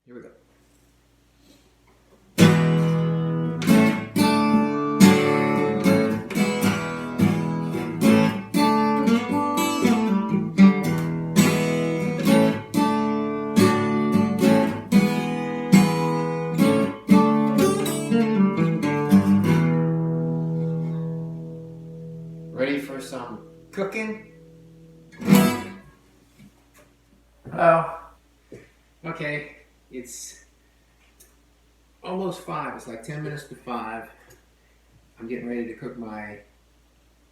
Here we go. Ready for some cooking? Hello. Okay, it's almost 5. It's like 10 minutes to 5. I'm getting ready to cook my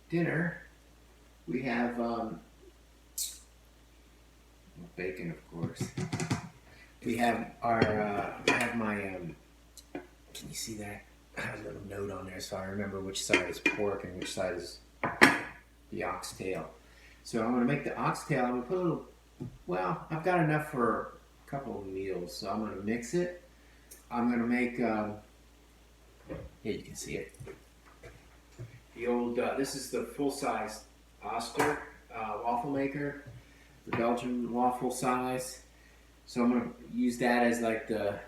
dinner. We have bacon, of course. We have our, I have my, can you see that? I have a little note on there so I remember which side is pork and which side is the oxtail. So I'm going to make the oxtail. I'm going to put a little, well, I've got enough for a couple of meals, so I'm going to mix it. I'm going to make, here you can see it. The old, this is the full-size Oster waffle maker, the Belgian waffle size. So I'm going to use that as like the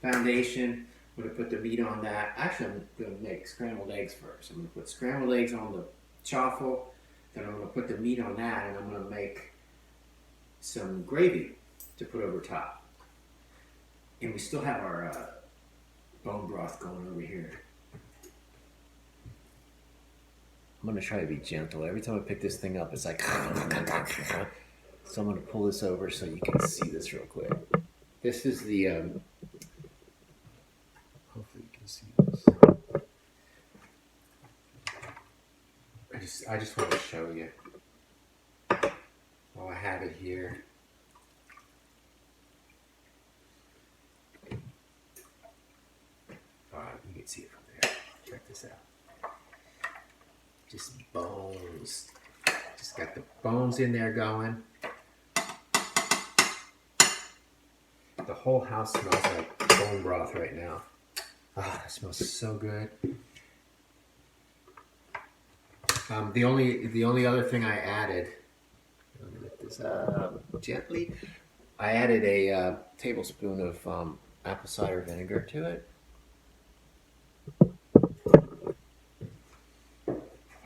foundation. I'm going to put the meat on that. Actually, I'm going to make scrambled eggs first. I'm going to put scrambled eggs on the chaffle. Then I'm going to put the meat on that, and I'm going to make some gravy to put over top. And we still have our bone broth going over here. I'm going to try to be gentle. Every time I pick this thing up, it's like... So I'm going to pull this over so you can see this real quick. This is the... hopefully you can see this. I just want to show you. While I have it here. You can see it from there. Check this out. Just bones. Just got the bones in there going. The whole house smells like bone broth right now. Ah, it smells so good. The only other thing I added, let me lift this up gently. I added a tablespoon of apple cider vinegar to it.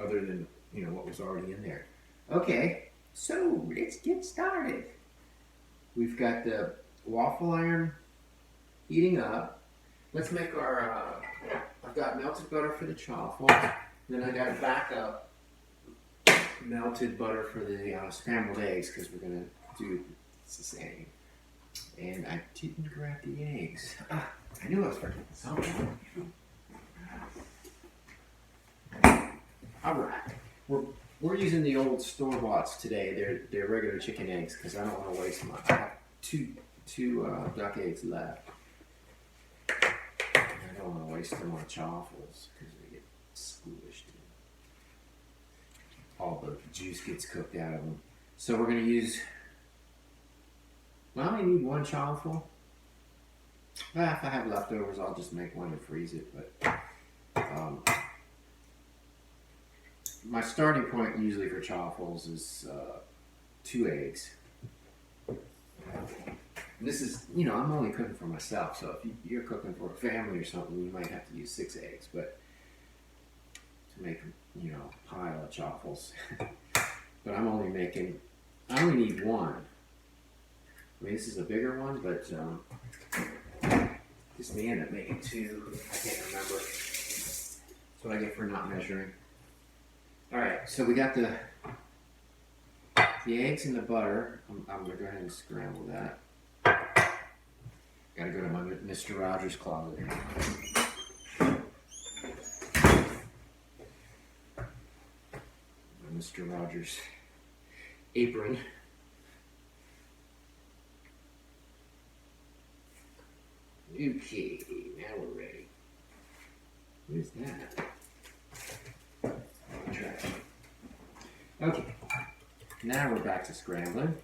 Other than, you know, what was already in there. Okay, so let's get started. We've got the waffle iron heating up. Let's make our, I've got melted butter for the chaffle. Then I got a backup melted butter for the scrambled eggs because we're going to do it's the same. And I didn't grab the eggs. I knew I was forgetting something. Alright, we're using the old store-boughts today. They're regular chicken eggs because I don't want to waste them. I have two duck eggs left. I don't want to waste them on chaffles because they get squished. All the juice gets cooked out of them. So we're going to use, well, I only need one chaffle. If I have leftovers, I'll just make one and freeze it. But my starting point usually for chaffles is 2 eggs. This is, you know, I'm only cooking for myself, so if you're cooking for a family or something, you might have to use 6 eggs, but to make, you know, a pile of chaffles. But I only need 1. I mean, this is a bigger one, but this may end up making 2. I can't remember. That's what I get for not measuring. Alright, so we got the eggs and the butter. I'm going to go ahead and scramble that. Gotta go to my Mr. Rogers closet. My Mr. Rogers apron. Okay, now we're ready. What is that? Trash. Okay, now we're back to scrambling.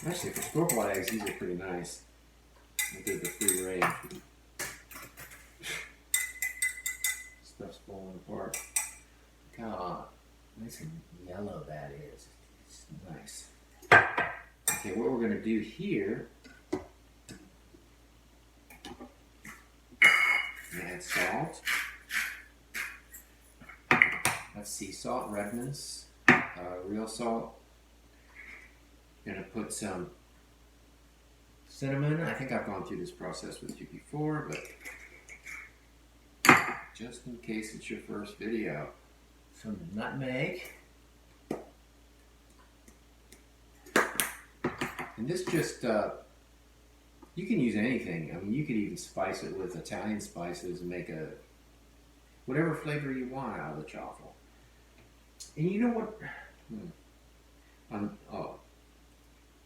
Actually, for store-bought eggs, these are pretty nice. I did the free range. Stuff's falling apart. how nice and yellow that is. It's nice. Okay, what we're going to do here, add salt. That's sea salt, Redmond's, real salt. Gonna put some cinnamon. I think I've gone through this process with you before, but just in case it's your first video. Some nutmeg. And this just, you can use anything. I mean, you could even spice it with Italian spices and make whatever flavor you want out of the chaffle. And you know what?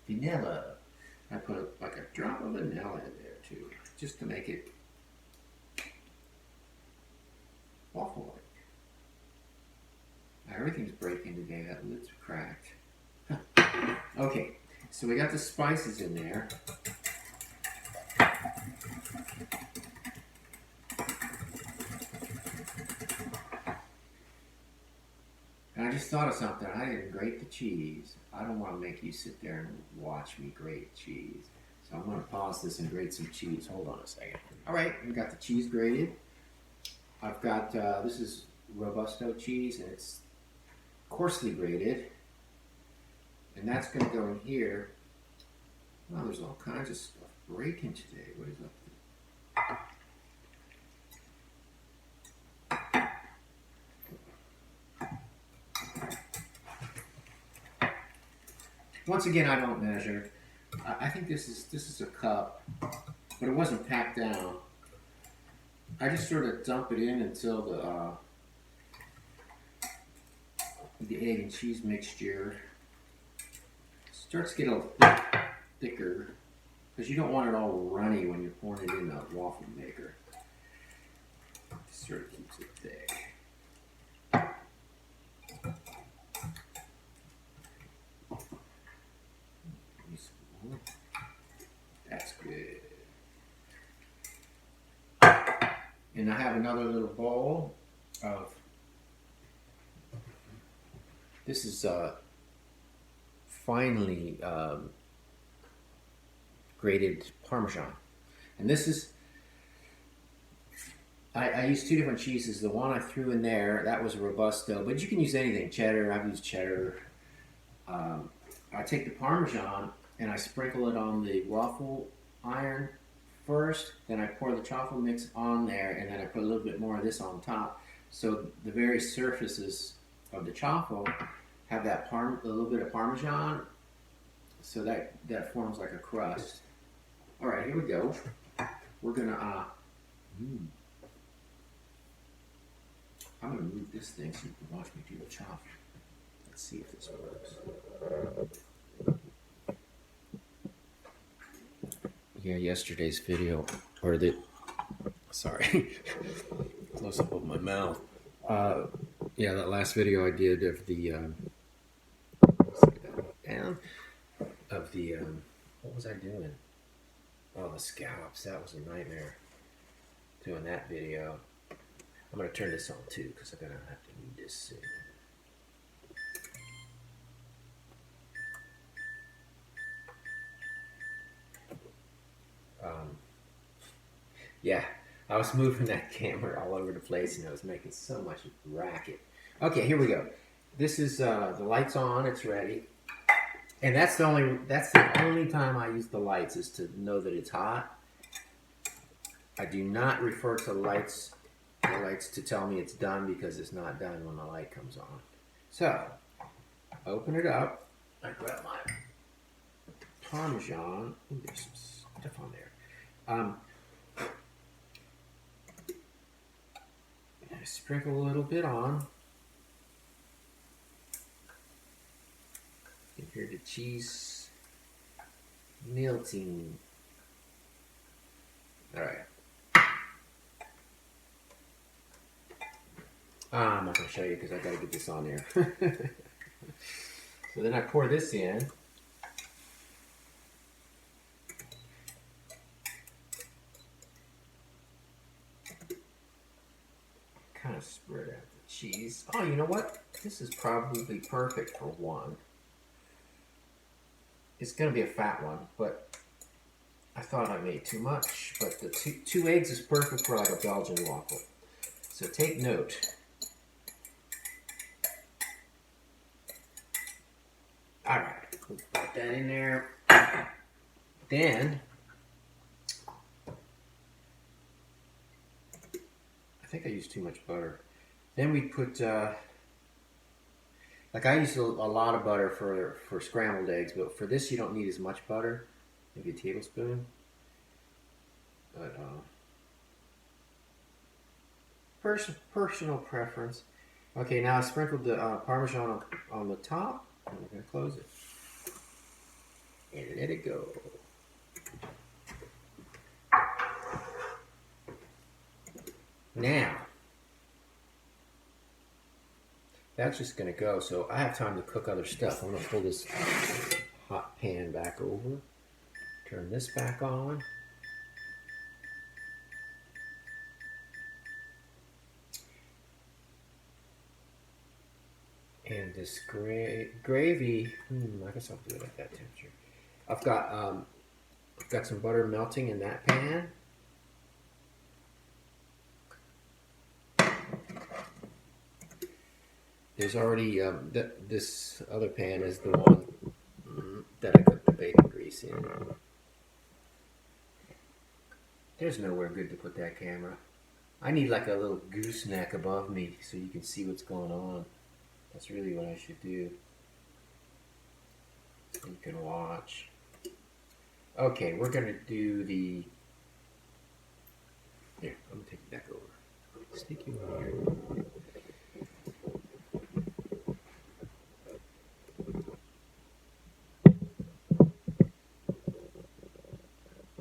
Vanilla. I put like a drop of vanilla in there too, just to make it waffle-like. Everything's breaking today. That lid's cracked. Okay, so we got the spices in there. And I just thought of something. I didn't grate the cheese. I don't want to make you sit there and watch me grate cheese. So I'm going to pause this and grate some cheese. Hold on a second. All right, we got the cheese grated. I've got, this is Robusto cheese, and it's coarsely grated. And that's going to go in here. Wow, there's all kinds of stuff breaking today. What is up? Once again, I don't measure. I think this is a cup, but it wasn't packed down. I just sort of dump it in until the egg and cheese mixture starts to get a little thicker, because you don't want it all runny when you're pouring it in a waffle maker. It sort of keeps it thick. That's good. And I have another little bowl of, this is finely grated Parmesan. And this is, I used two different cheeses. The one I threw in there, that was Robusto, but you can use anything. Cheddar, I've used cheddar. I take the Parmesan and I sprinkle it on the waffle iron first, then I pour the chaffle mix on there, and then I put a little bit more of this on top. So the very surfaces of the chaffle have that a little bit of Parmesan, so that forms like a crust. All right, here we go. We're gonna, I'm gonna move this thing so you can watch me do the chaffle. Let's see if this works. Yeah, yesterday's video, or sorry, close up of my mouth. Yeah, that last video I did of the, what was I doing? Oh, the scallops, that was a nightmare, doing that video. I'm going to turn this on too, because I'm going to have to need this soon. Yeah, I was moving that camera all over the place and I was making so much racket. Okay, here we go. This is the lights on, it's ready. And that's the only time I use the lights, is to know that it's hot. I do not refer to the lights to tell me it's done, because it's not done when the light comes on. So, open it up. I grab my Parmesan. Ooh, there's some stuff on there. I sprinkle a little bit on. You can hear the cheese melting. All right. I'm not going to show you because I got to get this on there. So then I pour this in. Kind of spread out the cheese. Oh, you know what? This is probably perfect for one. It's going to be a fat one, but I thought I made too much. But the two eggs is perfect for like a Belgian waffle. So take note. All right, we'll put that in there. Then, I think I used too much butter. Then we put, like I use a lot of butter for scrambled eggs, but for this you don't need as much butter, maybe a tablespoon. But personal preference. Okay, now I sprinkled the Parmesan on the top, and we're going to close it. And let it go. Now, that's just going to go, so I have time to cook other stuff. I'm going to pull this hot pan back over, turn this back on. And this gravy, I guess I'll do it at that temperature. I've got some butter melting in that pan. There's already, this other pan is the one that I cooked the bacon grease in. There's nowhere good to put that camera. I need like a little gooseneck above me so you can see what's going on. That's really what I should do. You can watch. Okay, we're going to do the... Here, I'm going to take it back over. Stick you in here.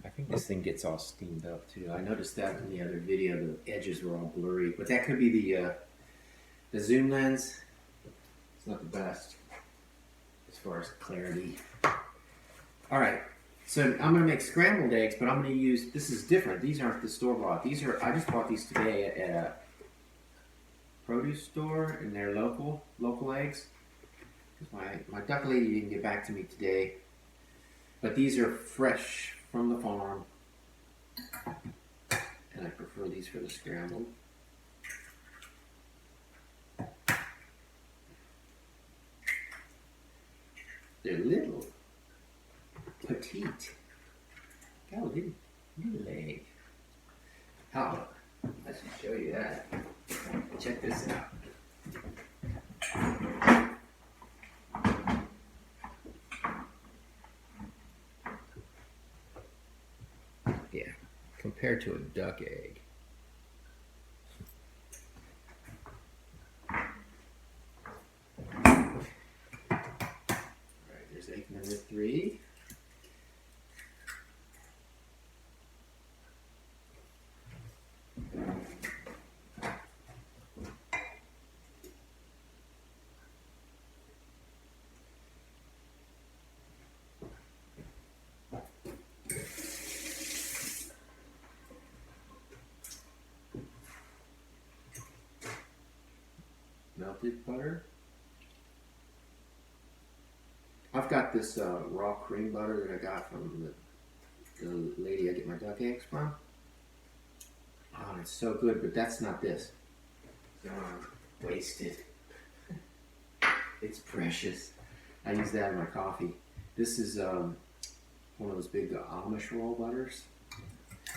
I think this thing gets all steamed up too. I noticed that in the other video, the edges were all blurry. But that could be the zoom lens. It's not the best as far as clarity. All right, so I'm gonna make scrambled eggs, but I'm gonna use, this is different. These aren't the store-bought. These are, I just bought these today at a produce store, and they're local eggs. Because my duck lady didn't get back to me today. But these are fresh from the farm. And I prefer these for the scrambled. They're little, petite. Got a little leg. Oh, I should show you that. Check this out. Yeah, compared to a duck egg. Egg number 3. Melted butter. I've got this raw cream butter that I got from the lady I get my duck eggs from. Oh, it's so good, but that's not this. Wasted. It's precious. I use that in my coffee. This is one of those big Amish roll butters,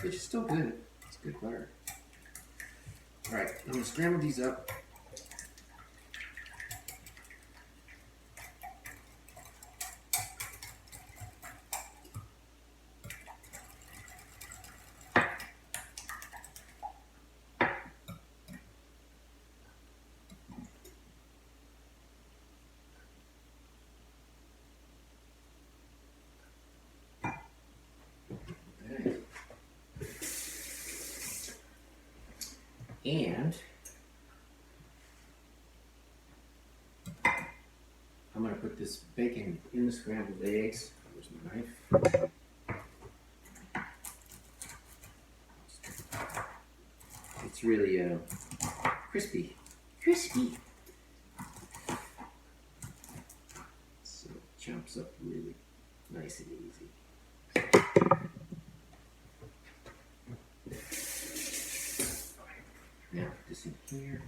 which is still good. It's good butter. All right, I'm gonna scramble these up. And I'm going to put this bacon in the scrambled eggs. Where's my knife? It's really crispy. crispy. So it jumps up really nice and easy. Now put this in here.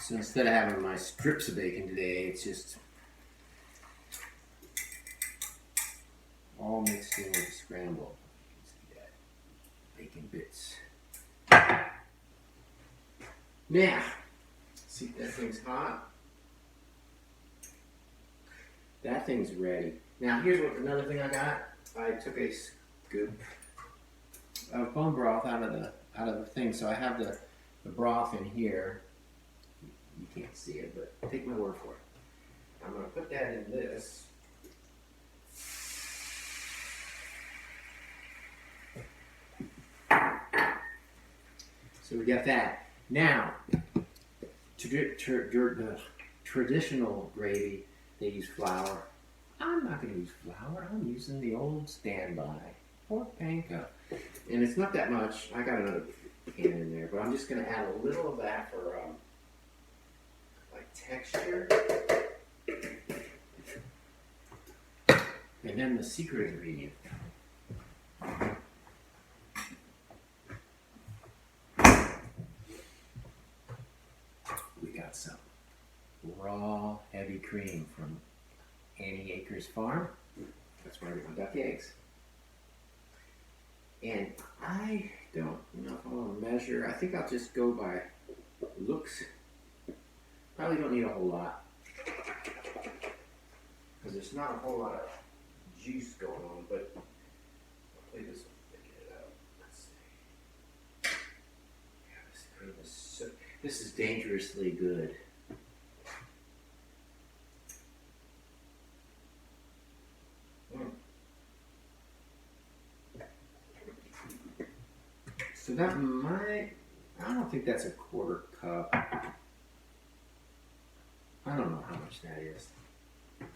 So instead of having my strips of bacon today, it's just all mixed in with the scramble. See that? Bacon bits. Now, see if that thing's hot. That thing's ready. Now here's another thing I got. I took a scoop of bone broth out of the thing. So I have the broth in here. You can't see it, but take my word for it. I'm going to put that in this. So we got that. Now, traditional gravy, they use flour. I'm not going to use flour. I'm using the old standby pork panko. And it's not that much. I got another can in there, but I'm just going to add a little of that for like texture. And then the secret ingredient. We got some raw heavy cream from Annie Acres Farm. That's where I got the eggs. And I don't know if I want to measure. I think I'll just go by looks. Probably don't need a whole lot, because there's not a whole lot of juice going on, but hopefully this will figure it out. Let's see. Yeah, this cream is so, this is dangerously good. So that might, I don't think that's a quarter cup. I don't know how much that is.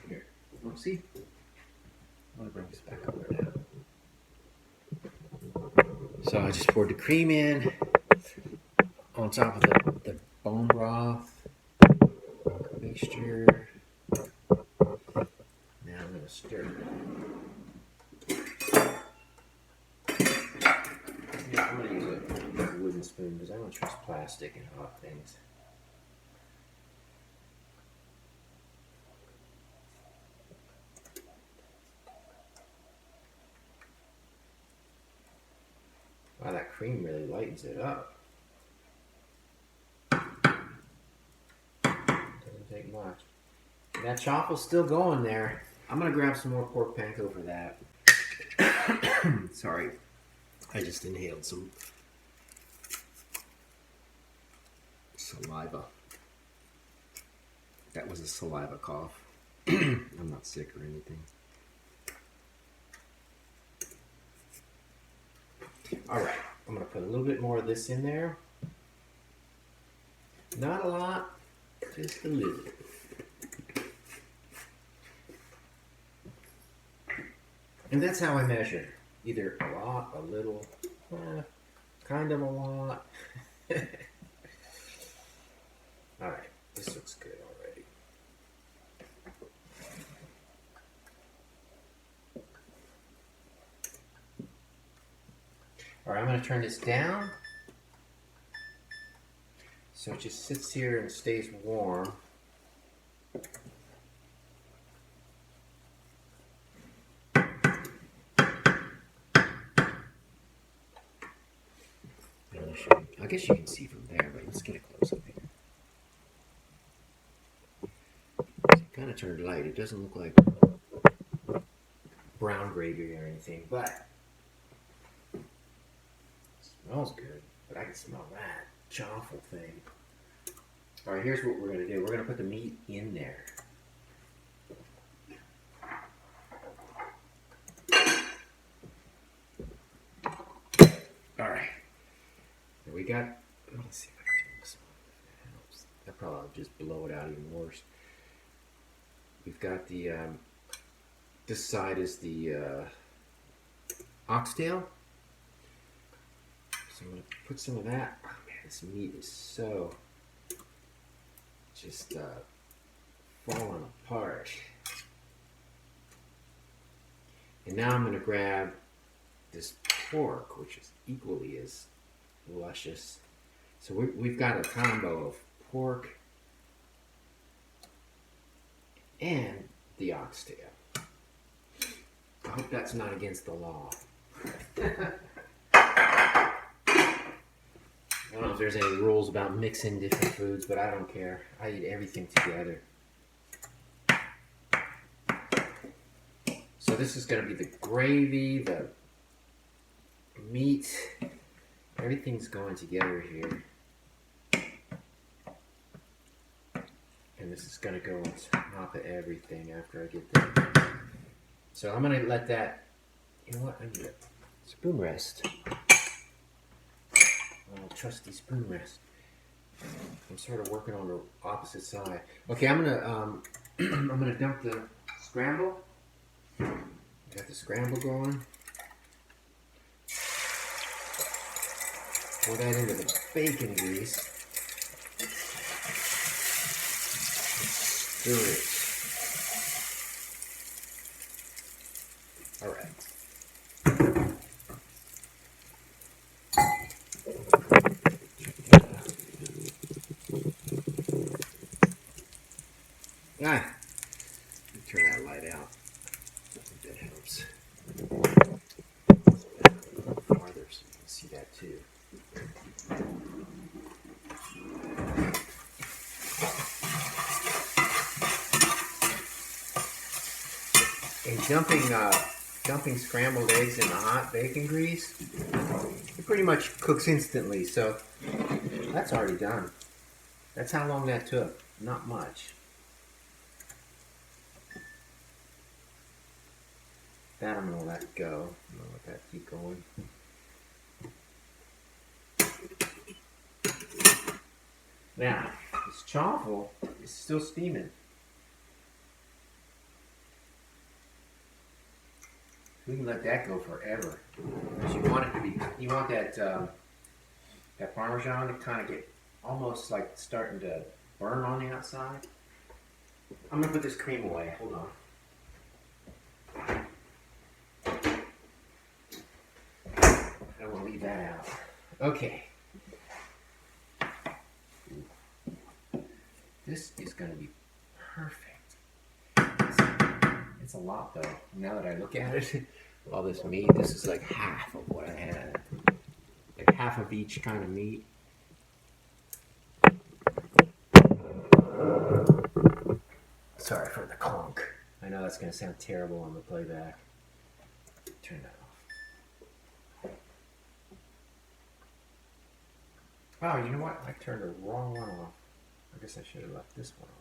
Here, let's see. I'm gonna bring this back over now. So I just poured the cream in on top of the bone broth mixture. Now I'm gonna stir it. Yeah, I'm gonna use a wooden spoon because I don't trust plastic in hot things. Wow, that cream really lightens it up. Doesn't take much. And that chaffle's still going there. I'm gonna grab some more pork panko for that. Sorry, I just inhaled some saliva. That was a saliva cough. I'm not sick or anything. All right, I'm going to put a little bit more of this in there. Not a lot, just a little. And that's how I measure. Either a lot, a little, kind of a lot. All right, this looks good already. All right, I'm going to turn this down so it just sits here and stays warm. I guess you can see from there, but let's get a close up here. It kind of turned light. It doesn't look like brown gravy or anything, but it smells good. But I can smell that chaffle thing. All right, here's what we're going to do. We're going to put the meat in there. All right. We got, let me see if I can turn this on. That helps. That probably just blow it out even worse. we've got the this side is the oxtail. So I'm gonna put some of that. Oh man, this meat is so just falling apart. And now I'm gonna grab this pork, which is equally as luscious. So we've got a combo of pork and the oxtail. I hope that's not against the law. I don't know if there's any rules about mixing different foods, but I don't care. I eat everything together. So this is going to be the gravy, the meat. Everything's going together here. And this is going to go on top of everything after I get that. So I'm going to let that, you know what, I need a spoon rest. Oh, trusty spoon rest. I'm sort of working on the opposite side. Okay, I'm gonna dump the scramble. Got the scramble going. Pour that into the bacon grease. Stir it. All right. Let me turn that light out. I think that helps. Farther so you can see that too. And dumping scrambled eggs in the hot bacon grease, it pretty much cooks instantly. So that's already done. That's how long that took. Not much. That I'm gonna let go. I'm gonna let that keep going. Now, this chaffle is still steaming. We can let that go forever. Because you want it to be, you want that that Parmesan to kind of get almost like starting to burn on the outside. I'm gonna put this cream away. Hold on. I don't want to leave that out. Okay. This is going to be perfect. It's a lot though. Now that I look at it, all this meat, this is like half of what I had. Like half of each kind of meat. Sorry for the clunk. I know that's going to sound terrible on the playback. Turn that off. Oh, you know what? I turned the wrong one off. I guess I should have left this one on.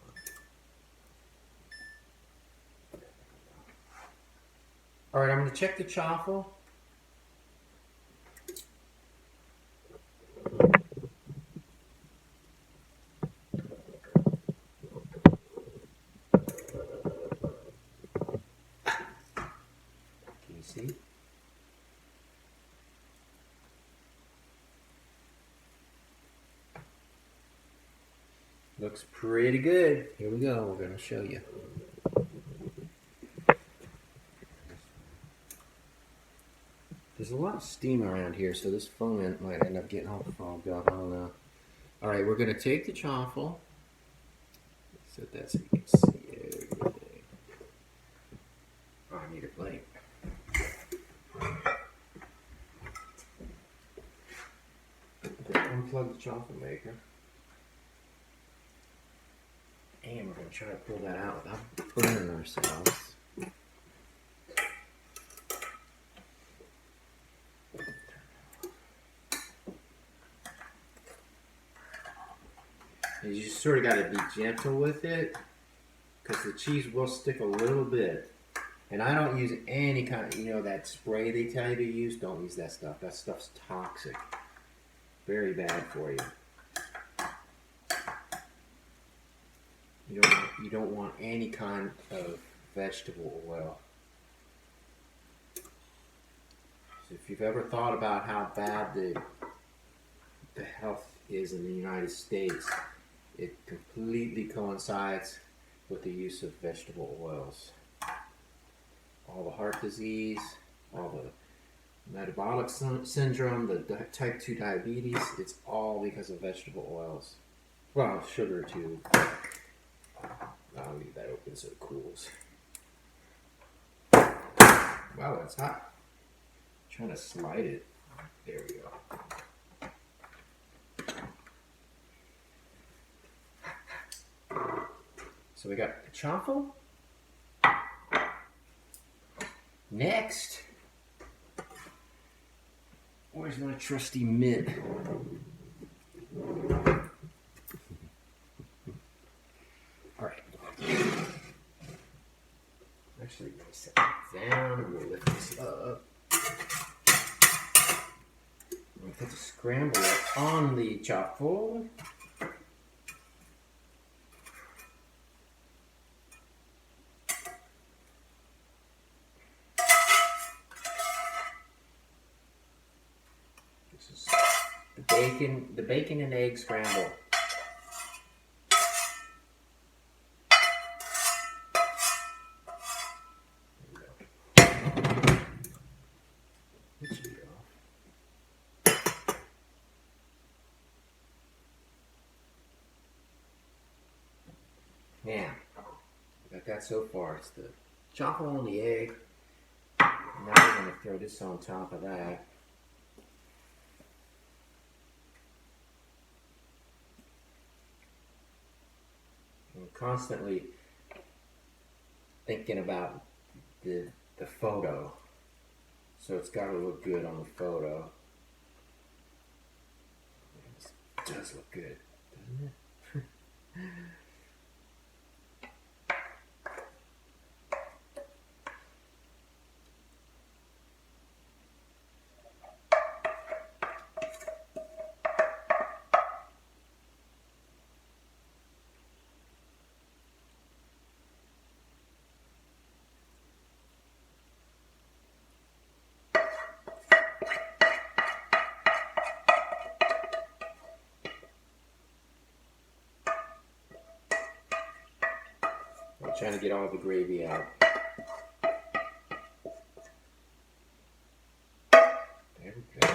All right, I'm going to check the chaffle. Can you see? Looks pretty good. Here we go. We're going to show you. There's a lot of steam around here, so this phone might end up getting all fogged up. I don't know. All right, we're going to take the chaffle. Set that so you can see everything. Oh, I need a plate. Unplug the chaffle maker. And we're going to try to pull that out without burning ourselves. And you just sort of got to be gentle with it because the cheese will stick a little bit. And I don't use any kind of, you know, that spray they tell you to use. Don't use that stuff. That stuff's toxic. Very bad for you. You don't want any kind of vegetable oil. So if you've ever thought about how bad the health is in the United States, it completely coincides with the use of vegetable oils. All the heart disease, all the metabolic syndrome, the type 2 diabetes, it's all because of vegetable oils. Well, sugar too. I'll leave that open so it cools. Wow, that's hot. I'm trying to slide it. There we go. So we got the chaffle. Next, where's my trusty mitt? All right. Actually, let me set it down and we'll lift this up. We'll put the scramble on the chaffle. This is the bacon and egg scramble. Now, got that so far. It's the chaffle on the egg. Now we're going to throw this on top of that. I'm constantly thinking about the photo. So it's got to look good on the photo. It does look good, doesn't it? I'm trying to get all the gravy out. There we go.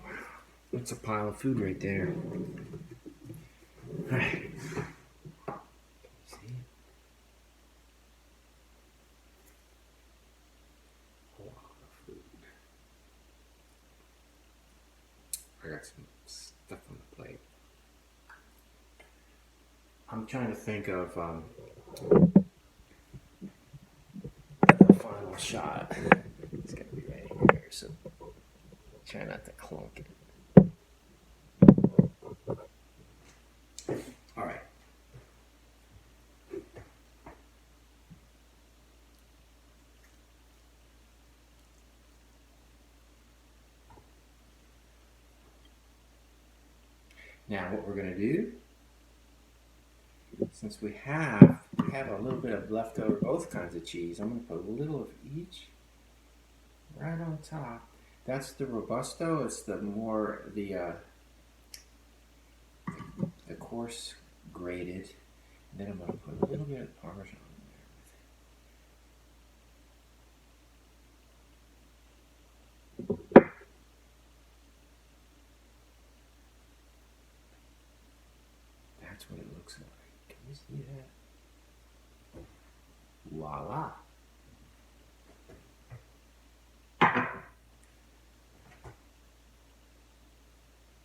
Wow, that's a pile of food right there. All right. See it? A lot of food. I got some stuff on the plate. I'm trying to think of the final shot. It's gotta be right here, so try not to clunk it. All right. Now what we're going to do, since we have a little bit of leftover both kinds of cheese, I'm going to put a little of each right on top. That's the Robusto. It's the more the coarse grated. And then I'm going to put a little bit of Parmesan in there with it. That's what it looks like. Can you see that? Voila.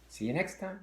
See you next time.